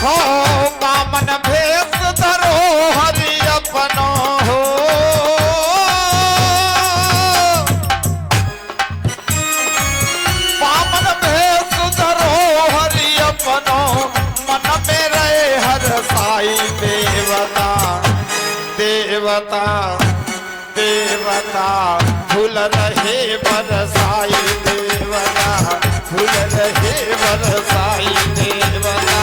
हो बामन भेष धरो हरि अपनो हो। बामन भेष धरो हरि अपनो मन में रहे हर साई देवता देवता देवता भूल रहे बरसाई देवता भूल रहे बरसाई देवता।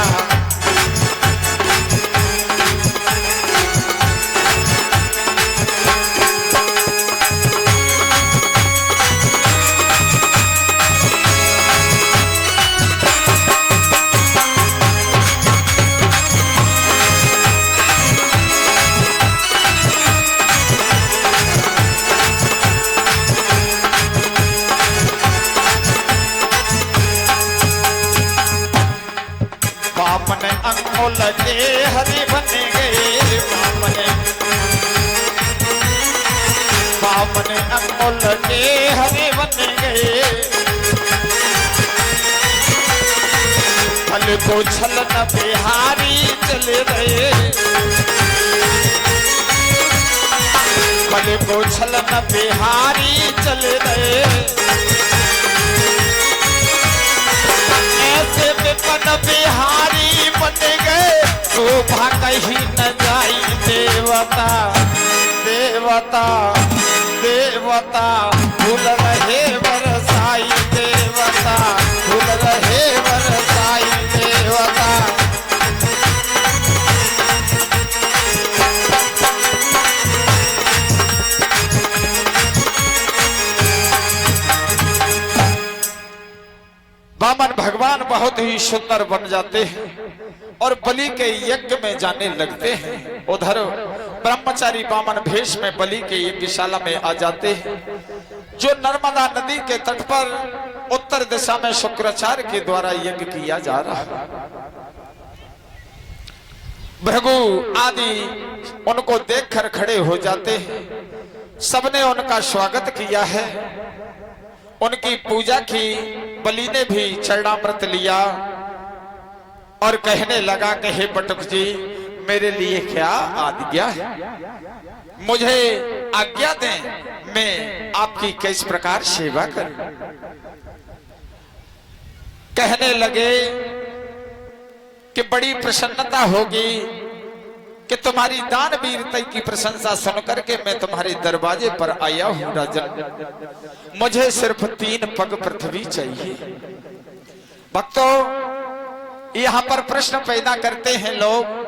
बामन अंगोल के हरि बन गए बामन अंगोल के हरि बन गए। फल को छलन बिहारी चले रहे फल को छलन बिहारी चले रहे। ऐसे विपन बिहारी बन गए शोभा कहीं न जाई देवता देवता देवता भूल रहे बरसाई देवता भूल रहे बरसाई देवता। बामन भगवान बहुत ही सुंदर बन जाते हैं और बलि के यज्ञ में जाने लगते हैं। उधर ब्रह्मचारी बामन भेष में बलि के यज्ञशाला में आ जाते हैं, जो नर्मदा नदी के तट पर उत्तर दिशा में शुक्राचार्य के द्वारा यज्ञ किया जा रहा है। भृगु आदि उनको देखकर खड़े हो जाते हैं। सबने उनका स्वागत किया है, उनकी पूजा की। बलि ने भी चरणामृत लिया और कहने लगा कि हे बटुक जी मेरे लिए क्या आज्ञा है, मुझे आज्ञा दें, मैं आपकी किस प्रकार सेवा करूं। कहने लगे कि बड़ी प्रसन्नता होगी कि तुम्हारी दान वीरता की प्रशंसा सुनकर के मैं तुम्हारे दरवाजे पर आया हूं राजन। मुझे सिर्फ 3 पग पृथ्वी चाहिए। भक्तों, यहां पर प्रश्न पैदा करते हैं लोग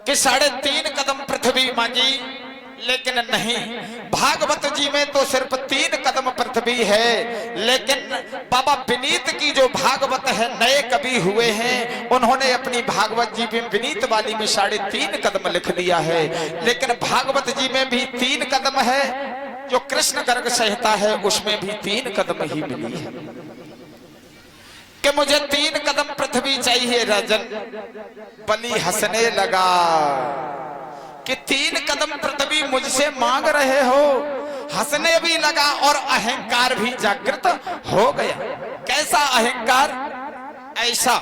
कि 3.5 कदम पृथ्वी मांगी, लेकिन नहीं, भागवत जी में तो सिर्फ 3 कदम पृथ्वी है। लेकिन बाबा विनीत की जो भागवत है, नए कवि हुए हैं, उन्होंने अपनी भागवत जी में विनीत वाली में 3.5 कदम लिख दिया है। लेकिन भागवत जी में भी 3 कदम है, जो कृष्ण गर्ग संहिता है उसमें भी 3 कदम ही मिली है कि मुझे 3 कदम पृथ्वी चाहिए राजन। बलि हंसने लगा कि 3 कदम पृथ्वी मुझसे मांग रहे हो। हंसने भी लगा और अहंकार भी जागृत हो गया। कैसा अहंकार? ऐसा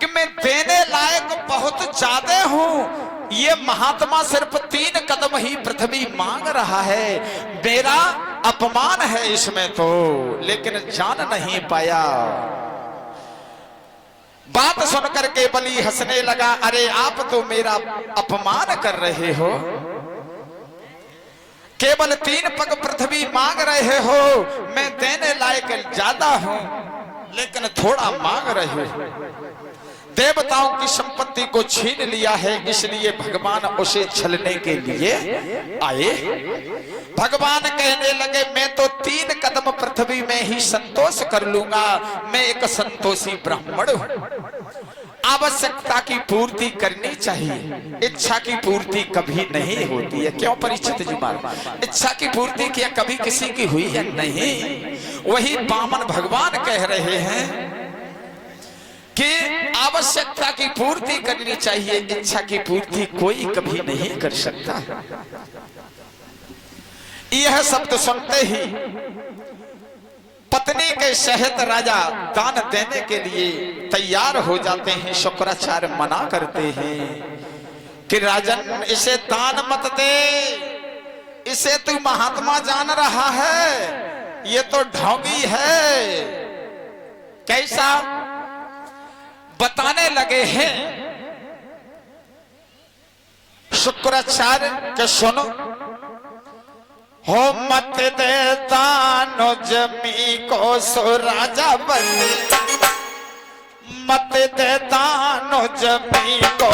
कि मैं देने लायक बहुत ज्यादा हूं, ये महात्मा सिर्फ 3 कदम ही पृथ्वी मांग रहा है, मेरा अपमान है इसमें तो, लेकिन जान नहीं पाया। बात सुनकर के बलि हंसने लगा, अरे आप तो मेरा अपमान कर रहे हो, केवल 3 पग पृथ्वी मांग रहे हो, मैं देने लायक ज्यादा हूं, लेकिन थोड़ा मांग रहे हो। देवताओं की संपत्ति को छीन लिया है, इसलिए भगवान उसे छलने के लिए आए। भगवान कहने लगे, मैं तो 3 कदम पृथ्वी में ही संतोष कर लूंगा, मैं एक संतोषी ब्राह्मण हूं। आवश्यकता की पूर्ति करनी चाहिए, इच्छा की पूर्ति कभी नहीं होती है। क्यों परीक्षित जी महाराज, इच्छा की पूर्ति क्या कभी किसी की हुई है? नहीं। वही बामन भगवान कह रहे हैं कि आवश्यकता की पूर्ति करनी चाहिए, इच्छा की पूर्ति कोई कभी नहीं कर सकता। यह शब्द सुनते ही पत्नी के सहित राजा दान देने के लिए तैयार हो जाते हैं। शुक्राचार्य मना करते हैं कि राजन इसे दान मत दे, इसे तू महात्मा जान रहा है, ये तो ढोंगी है। कैसा बताने लगे हैं शुक्राचार्य के सुनो, हो मत दे दानो जमी को सो राजा बने, मत दे दानो जमी को